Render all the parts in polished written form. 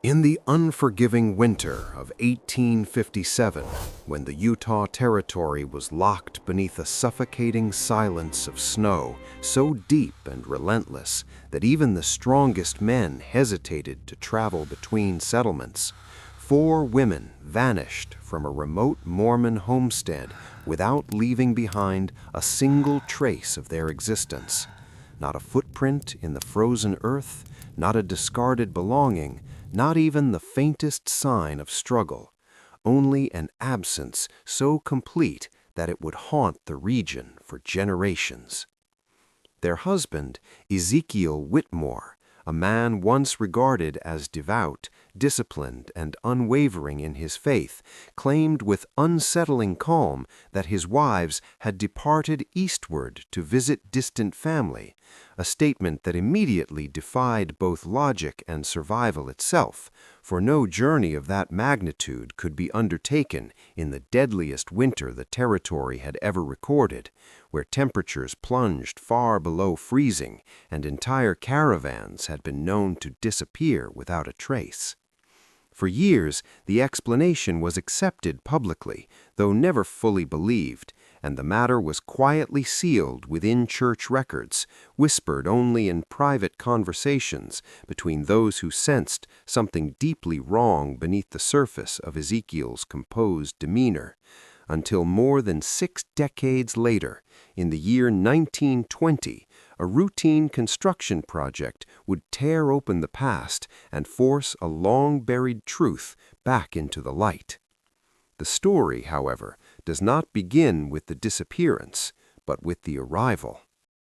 In the unforgiving winter of 1857, when the Utah Territory was locked beneath a suffocating silence of snow so deep and relentless that even the strongest men hesitated to travel between settlements, 4 women vanished from a remote Mormon homestead without leaving behind a single trace of their existence. Not a footprint in the frozen earth, not a discarded belonging, not even the faintest sign of struggle, only an absence so complete that it would haunt the region for generations. Their husband, Ezekiel Witmore, a man once regarded as devout, disciplined, and unwavering in his faith, claimed with unsettling calm that his wives had departed eastward to visit distant family, a statement that immediately defied both logic and survival itself, for no journey of that magnitude could be undertaken in the deadliest winter the territory had ever recorded, where temperatures plunged far below freezing and entire caravans had been known to disappear without a trace. For years, the explanation was accepted publicly, though never fully believed, and the matter was quietly sealed within church records, whispered only in private conversations between those who sensed something deeply wrong beneath the surface of Ezekiel's composed demeanor, until more than 6 decades later, in the year 1920, a routine construction project would tear open the past and force a long-buried truth back into the light. The story, however, does not begin with the disappearance, but with the arrival.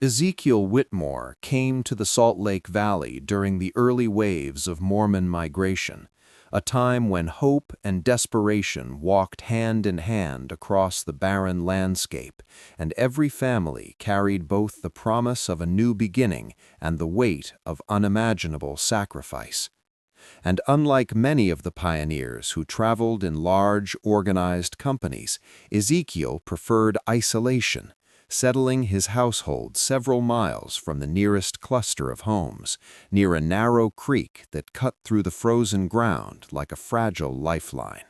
Ezekiel Witmore came to the Salt Lake Valley during the early waves of Mormon migration, a time when hope and desperation walked hand in hand across the barren landscape, and every family carried both the promise of a new beginning and the weight of unimaginable sacrifice. And unlike many of the pioneers who traveled in large, organized companies, Ezekiel preferred isolation, settling his household several miles from the nearest cluster of homes, near a narrow creek that cut through the frozen ground like a fragile lifeline.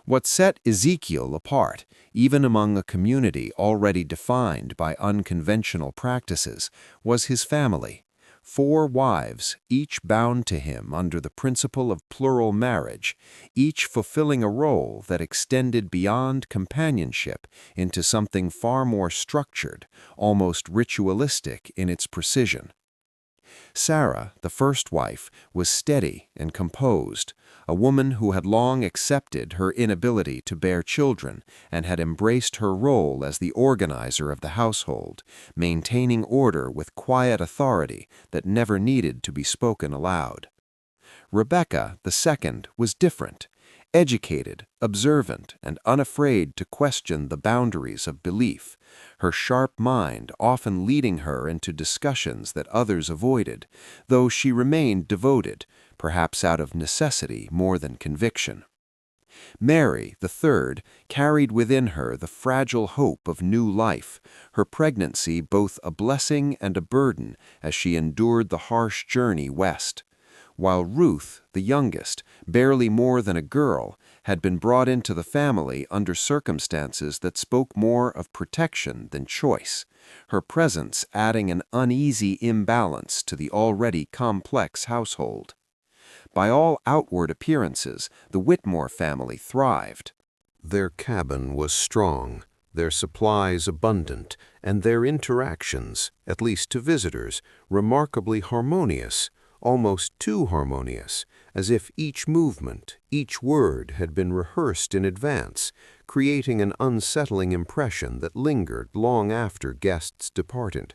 What set Ezekiel apart, even among a community already defined by unconventional practices, was his family. 4 wives, each bound to him under the principle of plural marriage, each fulfilling a role that extended beyond companionship into something far more structured, almost ritualistic in its precision. Sarah, the first wife, was steady and composed, a woman who had long accepted her inability to bear children and had embraced her role as the organizer of the household, maintaining order with quiet authority that never needed to be spoken aloud. Rebecca, the second, was different, educated, observant, and unafraid to question the boundaries of belief, her sharp mind often leading her into discussions that others avoided, though she remained devoted, perhaps out of necessity more than conviction. Mary, the third, carried within her the fragile hope of new life, her pregnancy both a blessing and a burden as she endured the harsh journey west, while Ruth, the youngest, barely more than a girl, had been brought into the family under circumstances that spoke more of protection than choice, her presence adding an uneasy imbalance to the already complex household. By all outward appearances, the Witmore family thrived. Their cabin was strong, their supplies abundant, and their interactions, at least to visitors, remarkably harmonious, almost too harmonious, as if each movement, each word had been rehearsed in advance, creating an unsettling impression that lingered long after guests departed.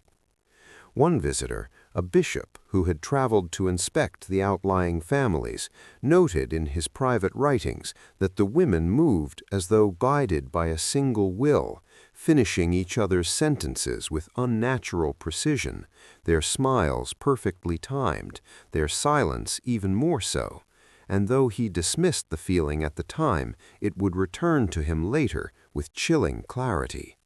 One visitor, a bishop who had traveled to inspect the outlying families, noted in his private writings that the women moved as though guided by a single will, finishing each other's sentences with unnatural precision, their smiles perfectly timed, their silence even more so, and though he dismissed the feeling at the time, it would return to him later with chilling clarity.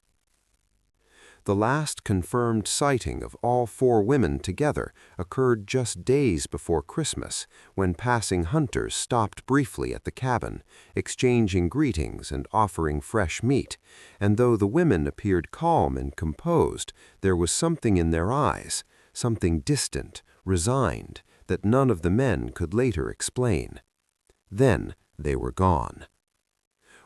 The last confirmed sighting of all 4 women together occurred just days before Christmas, when passing hunters stopped briefly at the cabin, exchanging greetings and offering fresh meat, and though the women appeared calm and composed, there was something in their eyes, something distant, resigned, that none of the men could later explain. Then they were gone.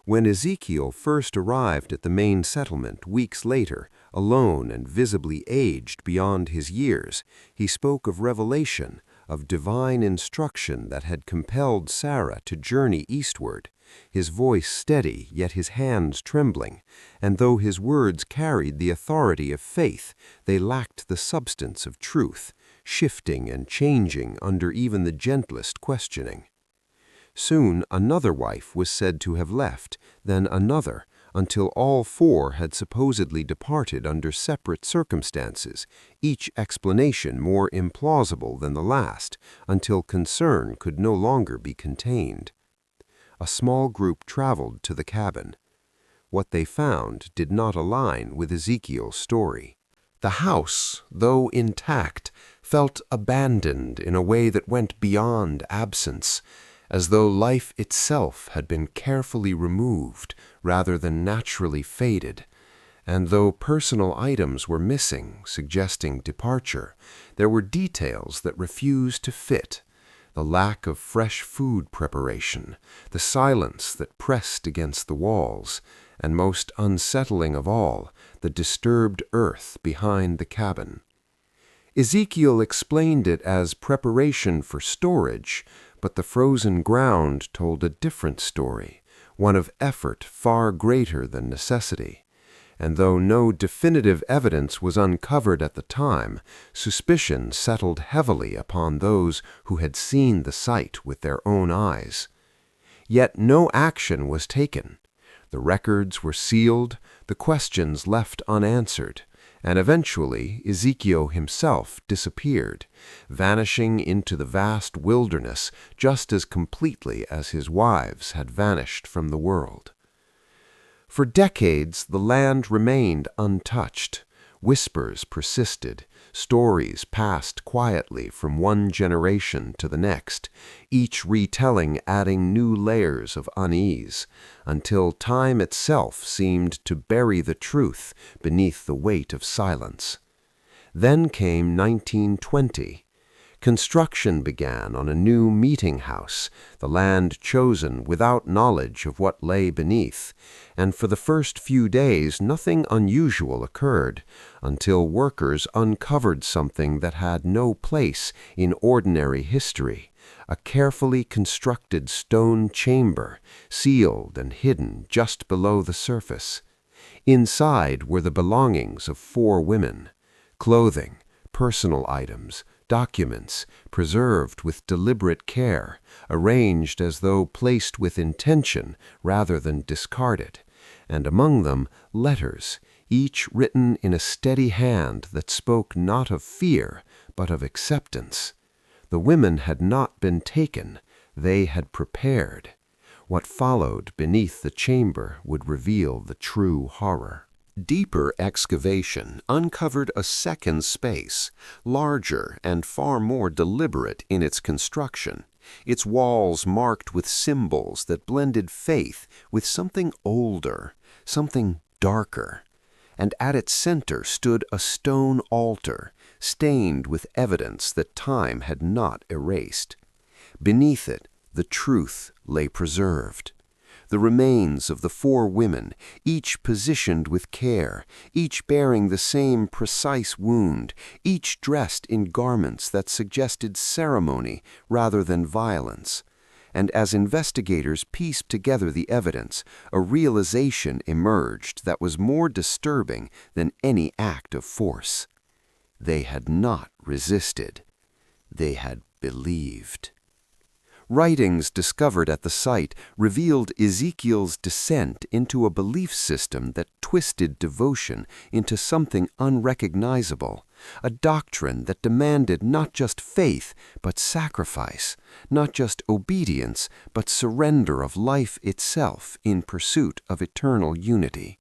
When Ezekiel first arrived at the main settlement weeks later, alone and visibly aged beyond his years, he spoke of revelation, of divine instruction that had compelled Sarah to journey eastward, his voice steady yet his hands trembling, and though his words carried the authority of faith, they lacked the substance of truth, shifting and changing under even the gentlest questioning. Soon another wife was said to have left, then another, until all 4 had supposedly departed under separate circumstances, each explanation more implausible than the last, until concern could no longer be contained. A small group traveled to the cabin. What they found did not align with Ezekiel's story. The house, though intact, felt abandoned in a way that went beyond absence, as though life itself had been carefully removed rather than naturally faded. And though personal items were missing, suggesting departure, there were details that refused to fit. The lack of fresh food preparation, the silence that pressed against the walls, and most unsettling of all, the disturbed earth behind the cabin. Ezekiel explained it as preparation for storage, but the frozen ground told a different story, one of effort far greater than necessity. And though no definitive evidence was uncovered at the time, suspicion settled heavily upon those who had seen the site with their own eyes. Yet no action was taken. The records were sealed, the questions left unanswered, and eventually Ezekiel himself disappeared, vanishing into the vast wilderness just as completely as his wives had vanished from the world. For decades the land remained untouched. Whispers persisted, stories passed quietly from one generation to the next, each retelling adding new layers of unease, until time itself seemed to bury the truth beneath the weight of silence. Then came 1920. Construction began on a new meeting house, the land chosen without knowledge of what lay beneath, and for the first few days nothing unusual occurred, until workers uncovered something that had no place in ordinary history, a carefully constructed stone chamber, sealed and hidden just below the surface. Inside were the belongings of 4 women, clothing, personal items, documents, preserved with deliberate care, arranged as though placed with intention rather than discarded, and among them letters, each written in a steady hand that spoke not of fear, but of acceptance. The women had not been taken, they had prepared. What followed beneath the chamber would reveal the true horror. Deeper excavation uncovered a second space, larger and far more deliberate in its construction, its walls marked with symbols that blended faith with something older, something darker. And at its center stood a stone altar, stained with evidence that time had not erased. Beneath it, the truth lay preserved. The remains of the 4 women, each positioned with care, each bearing the same precise wound, each dressed in garments that suggested ceremony rather than violence. And as investigators pieced together the evidence, a realization emerged that was more disturbing than any act of force. They had not resisted. They had believed. Writings discovered at the site revealed Ezekiel's descent into a belief system that twisted devotion into something unrecognizable, a doctrine that demanded not just faith but sacrifice, not just obedience but surrender of life itself in pursuit of eternal unity.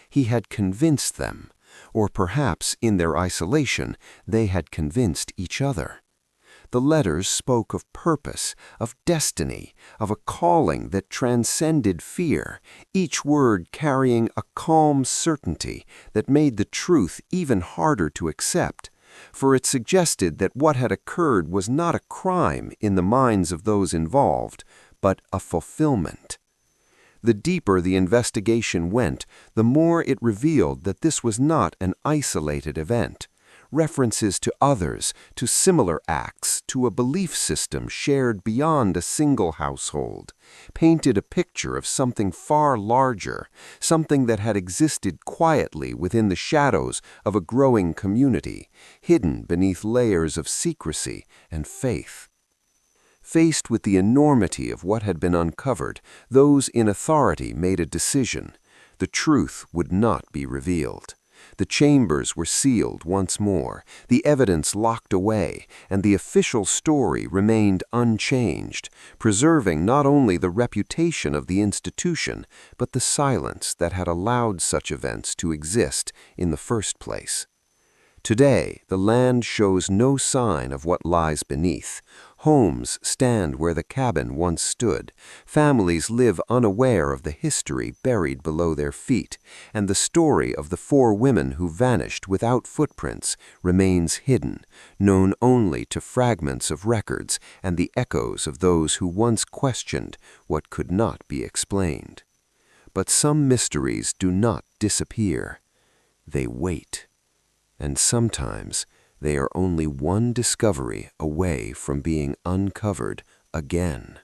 He had convinced them. Or perhaps, in their isolation, they had convinced each other. The letters spoke of purpose, of destiny, of a calling that transcended fear, each word carrying a calm certainty that made the truth even harder to accept, for it suggested that what had occurred was not a crime in the minds of those involved, but a fulfillment. The deeper the investigation went, the more it revealed that this was not an isolated event. References to others, to similar acts, to a belief system shared beyond a single household, painted a picture of something far larger, something that had existed quietly within the shadows of a growing community, hidden beneath layers of secrecy and faith. Faced with the enormity of what had been uncovered, those in authority made a decision. The truth would not be revealed. The chambers were sealed once more, the evidence locked away, and the official story remained unchanged, preserving not only the reputation of the institution, but the silence that had allowed such events to exist in the first place. Today, the land shows no sign of what lies beneath. Homes stand where the cabin once stood. Families live unaware of the history buried below their feet, and the story of the 4 women who vanished without footprints remains hidden, known only to fragments of records and the echoes of those who once questioned what could not be explained. But some mysteries do not disappear. They wait. And sometimes they are only one discovery away from being uncovered again.